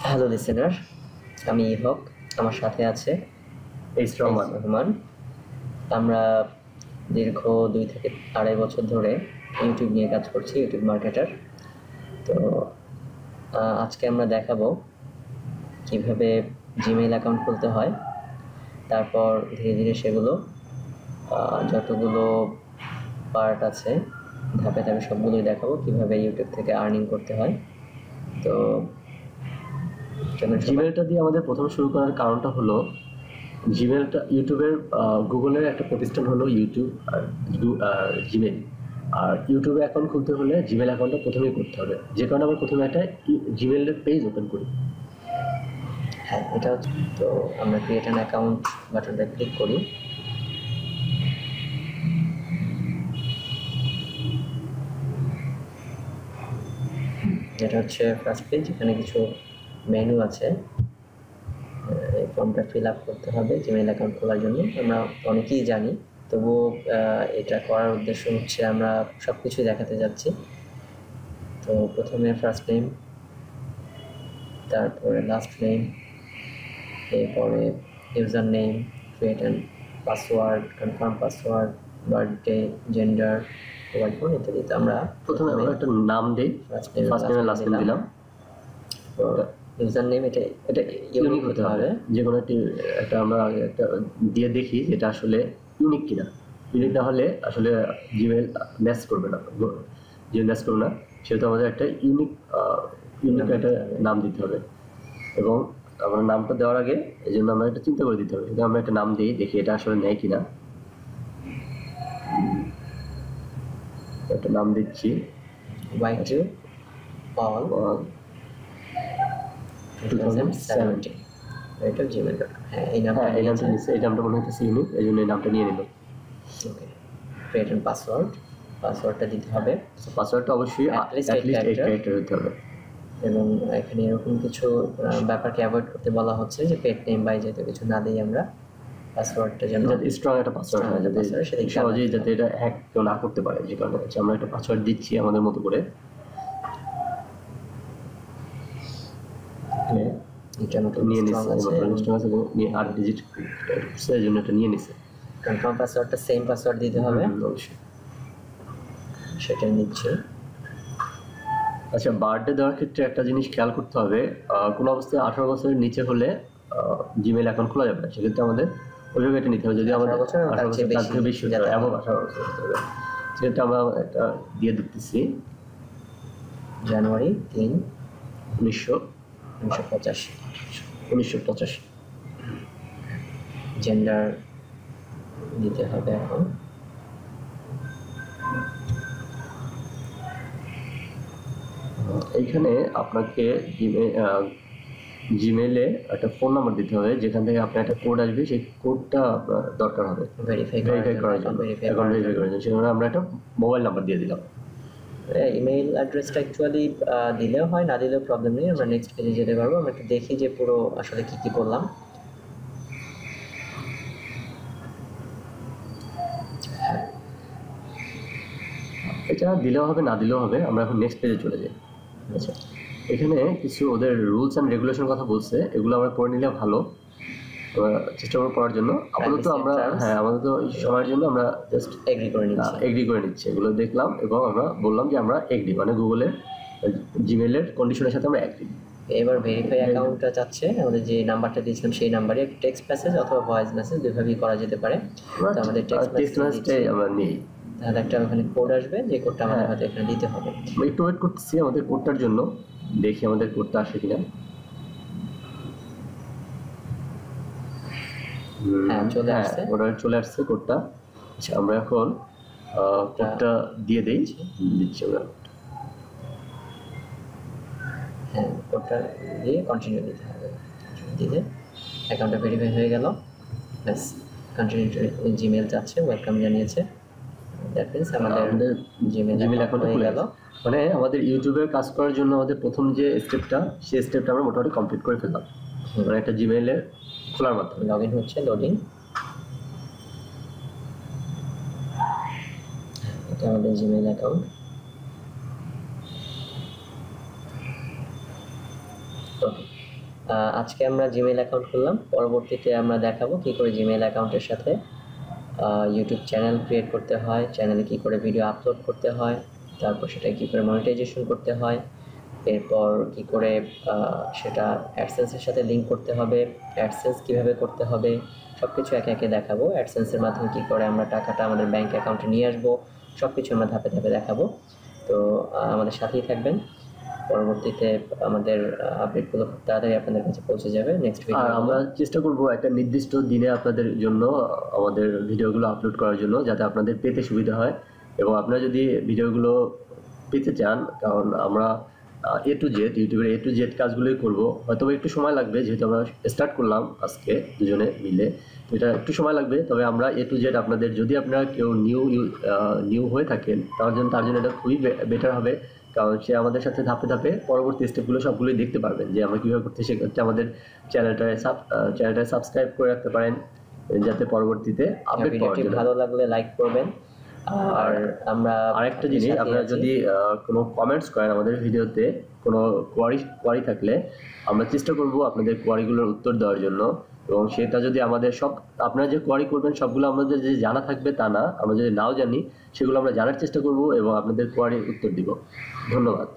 Hello listener, আমি evoked, আমার সাথে আছে রহমান। আমরা দীর্ঘ 2 থেকে 2.5 বছর ধরে ইউটিউব নিয়ে কাজ করছি, ইউটিউব মার্কেটার। তো আজকে আমরা দেখাবো কিভাবে জিমেইল অ্যাকাউন্ট খুলতে হয়, তারপর ধীরে ধীরে সেগুলো যতগুলো পার্ট আছে ধাপে ধাপে সবগুলোই দেখাবো কিভাবে ইউটিউব থেকে আর্নিং করতে হয়। তো জিমেলটা দিয়ে আমাদের প্রথম শুরু করার কারণটা হলো জিমেলটা ইউটিউবের গুগলের একটা প্রতিষ্ঠান হলো ইউটিউব আর জিমেল। আর ইউটিউবে অ্যাকাউন্ট খুলতে হলে জিমেল অ্যাকাউন্টটা প্রথমেই করতে হবে, যে কারণে আমরা প্রথমে একটা জিমেলের পেজ ওপেন করি। হ্যাঁ, এটা হচ্ছে। তো আমরা ক্রিয়েট অ্যান অ্যাকাউন্ট বাটনটা ক্লিক করি। এটা হচ্ছে ফার্স্ট পেজ, এখানে কিছু মেনু আছে। এই ফর্মটা ফিল আপ করতে হবে জিমেইল অ্যাকাউন্ট খোলার জন্য। আমরা অনেকেই জানি, তবুও এটা করার উদ্দেশ্য হচ্ছে আমরা সব কিছুই দেখাতে যাচ্ছি। তো প্রথমে ফার্স্ট নেম, তারপরে লাস্ট নেম, এরপরে user name, create and password, confirm password, birthday, gender, mobile phone ইত্যাদি। তো আমরা প্রথমে একটা নাম দিই, ফার্স্ট নেম লাস্ট নেম দিলাম। ইউজার নেম এটা ইউনিক হতে হবে, যে কোনো একটা আমরা একটা দিয়ে দেখি যেটা আসলে ইউনিক কিনা। ইউনিক না হলে আসলে জিমেল ম্যাচ করবে না, জিমেল ম্যাচ করবে না, সেহেতু আমাদের একটা ইউনিক একটা নাম দিতে হবে। এবং আমরা নামটা দেওয়ার আগে এই জন্য আমরা একটা চিন্তা করে দিতে হবে, যদি আমরা একটা নাম দিই দেখি এটা আসলে নেয় কিনা। একটা নাম দিচ্ছি, এটা জিমেল। হ্যাঁ, এই নামটা নিচ্ছে, এই নামটা মনে হচ্ছে ইউনিক, এই জন্য এই নামটা নিয়ে নিল। ওকে, ক্রিয়েট অ্যান্ড পাসওয়ার্ডটা দিতে হবে। পাসওয়ার্ডটা অবশ্যই অ্যাটলিস্ট 8 ক্যারেক্টার হতে হবে। এবং এখানে এরকম কিছু ব্যাপারকে অ্যাভয়েড করতে বলা হচ্ছে যে পেট নেম বা যেহেতু কিছু না দিই আমরা, পাসওয়ার্ডটা যেন স্ট্রং একটা পাসওয়ার্ড হয়, যাতে সহজেই যাতে এটা হ্যাক কেউ না করতে পারে। যে কারণে আমরা একটা পাসওয়ার্ড দিচ্ছি আমাদের মতো করে। এটা নিয়ে নিচ্ছে, 8 ডিজিট এর জন্য এটা নিয়ে নিছে। কনফার্ম পাসওয়ার্ডটা সেম পাসওয়ার্ড দিতে হবে, অবশ্যই সেটা নিচ্ছে। আচ্ছা, বার্থডে দেওয়ার ক্ষেত্রে একটা জিনিস খেয়াল করতে হবে, কোনো অবস্থায় 18 বছরের নিচে হলে জিমেল অ্যাকাউন্ট খোলা যাবে না। সেক্ষেত্রে আমাদের ওইভাবে এটা নিতে হবে, যদি আমাদের 18 বছর থেকে বেশি এবং 18 বছর হতে হবে। সেক্ষেত্রে আমরা একটা দিয়ে দিতেছি জানুয়ারি 3, 1985। জেন্ডার দিতে হবে এখন। এইখানে আপনাকে জিমেলে একটা ফোন নাম্বার দিতে হবে, যেখান থেকে আপনার একটা কোড আসবে, সেই কোডটা দরকার হবে ভেরিফাই করার জন্য। সেখানে আমরা একটা মোবাইল নাম্বার দিয়ে দিলাম। ইমেইল অ্যাড্রেসটা অ্যাকচুয়ালি দিলেও হয়, না দিলেও প্রবলেম নেই। আমরা নেক্সট পেজে যেতে পারবো। আমরা একটু দেখি যে পুরো আসলে কি করলাম। এটা দিলেও হবে, না দিলেও হবে। আমরা এখন নেক্সট পেজে চলে যাই। আচ্ছা, এখানে কিছু ওদের রুলস অ্যান্ড রেগুলেশন কথা বলছে, এগুলো আমরা পড়ে নিলে ভালো। চেষ্টা করবো পড়ার জন্য। আপাতত আমরা আমাদের তো সময়ের জন্য আমরা জাস্ট এগ্রি করে নিচ্ছি। এগুলো দেখলাম এবং আমরা বললাম যে আমরা এগ্রি, মানে গুগলের জিমেলের কন্ডিশনের সাথে আমরা এগ্রি। এবার ভেরিফাই অ্যাকাউন্টটা চাচ্ছে, আমাদের যে নাম্বারটা দিয়েছিলাম সেই নাম্বারে টেক্সট মেসেজ অথবা ভয়েস মেসেজ দুইভাবেই করা যেতে পারে। তো আমাদের টেক্সট মেসেজটাই আমরা নিই। তাহলে একটা ওখানে কোড আসবে, যে কোডটা আমাদের হাতে এখানে দিতে হবে। একটু ওয়েট করতেছি আমাদের কোডটার জন্য, দেখি আমাদের কোডটা আসে কিনা। হ্যাঁ, চলে আসছে কোডটা। আচ্ছা, আমরা এখন কোডটা দিয়ে দিচ্ছি আমরা। হ্যাঁ, কোডটা দিয়ে কন্টিনিউ দিতে হবে। দিলে অ্যাকাউন্টটা ভেরিফাই হয়ে গেল। ব্যাস, কন্টিনিউ জিমেল যাচ্ছে, ওয়েলকাম জানিয়েছে। দ্যাট মিন্স আমাদের জিমেল অ্যাকাউন্ট হয়ে গেল। মানে আমাদের ইউটিউবে কাজ করার জন্য আমাদের প্রথম যে স্টেপটা, সেই স্টেপটা আমরা মোটামুটি কমপ্লিট করে ফেললাম। মানে একটা জিমেলের খোলার মাধ্যমে লগ ইন হচ্ছে, লোডিং। এটা আমাদের জিমেল অ্যাকাউন্ট। ওকে, আজকে আমরা জিমেইল অ্যাকাউন্ট খুললাম, পরবর্তীতে আমরা দেখাবো কি করে জিমেইল অ্যাকাউন্টের সাথে ইউটিউব চ্যানেল ক্রিয়েট করতে হয়, চ্যানেলে কি করে ভিডিও আপলোড করতে হয়, তারপর সেটা কি করে মনিটাইজেশন করতে হয়, এরপর কি করে সেটা অ্যাডসেন্সের সাথে লিঙ্ক করতে হবে, অ্যাডসেন্স কিভাবে করতে হবে, সব কিছু একে একে দেখাবো। অ্যাডসেন্সের মাধ্যমে কি করে আমরা টাকাটা আমাদের ব্যাংক অ্যাকাউন্টে নিয়ে আসবো, সব কিছু আমরা ধাপে ধাপে দেখাবো। তো আমাদের সাথেই থাকবেন, পরবর্তীতে আমাদের আপডেটগুলো খুব তাড়াতাড়ি আপনাদের কাছে পৌঁছে যাবে। নেক্সট আর ভিডিও আমরা চেষ্টা করব একটা নির্দিষ্ট দিনে আপনাদের জন্য আমাদের ভিডিওগুলো আপলোড করার জন্য, যাতে আপনাদের পেতে সুবিধা হয়। এবং আপনারা যদি ভিডিওগুলো পেতে চান, কারণ আমরা এ টু জেড ইউটিউবের এ টু জেড কাজগুলোই করব, হয়তো একটু সময় লাগবে, যেহেতু আমরা স্টার্ট করলাম আজকে দুজনে মিলে, তো এটা একটু সময় লাগবে। তবে আমরা এ টু জেড আপনাদের, যদি আপনারা কেউ নিউ হয়ে থাকেন, তার জন্য এটা খুবই বেটার হবে, কারণ সে আমাদের সাথে ধাপে ধাপে পরবর্তী স্টেপগুলো সবগুলোই দেখতে পারবেন যে আমরা কীভাবে করতে। সেক্ষেত্রে আমাদের চ্যানেলটায় সাবস্ক্রাইব করে রাখতে পারেন, যাতে পরবর্তীতে আপডেট পাওয়ার ভিডিওটি জন্য। ভালো লাগলে লাইক করবেন। আর আমরা আরেকটা জিনিস, আপনারা যদি কোনো কমেন্টস করেন আমাদের ভিডিওতে, কোনো কোয়ারি থাকলে, আমরা চেষ্টা করব আপনাদের কোয়ারিগুলোর উত্তর দেওয়ার জন্য। এবং সেটা যদি আমাদের আপনারা যে কোয়ারি করবেন সবগুলো আমাদের যে জানা থাকবে তা না, আমরা যদি নাও জানি সেগুলো আমরা জানার চেষ্টা করব এবং আপনাদের কোয়ারির উত্তর দিব। ধন্যবাদ।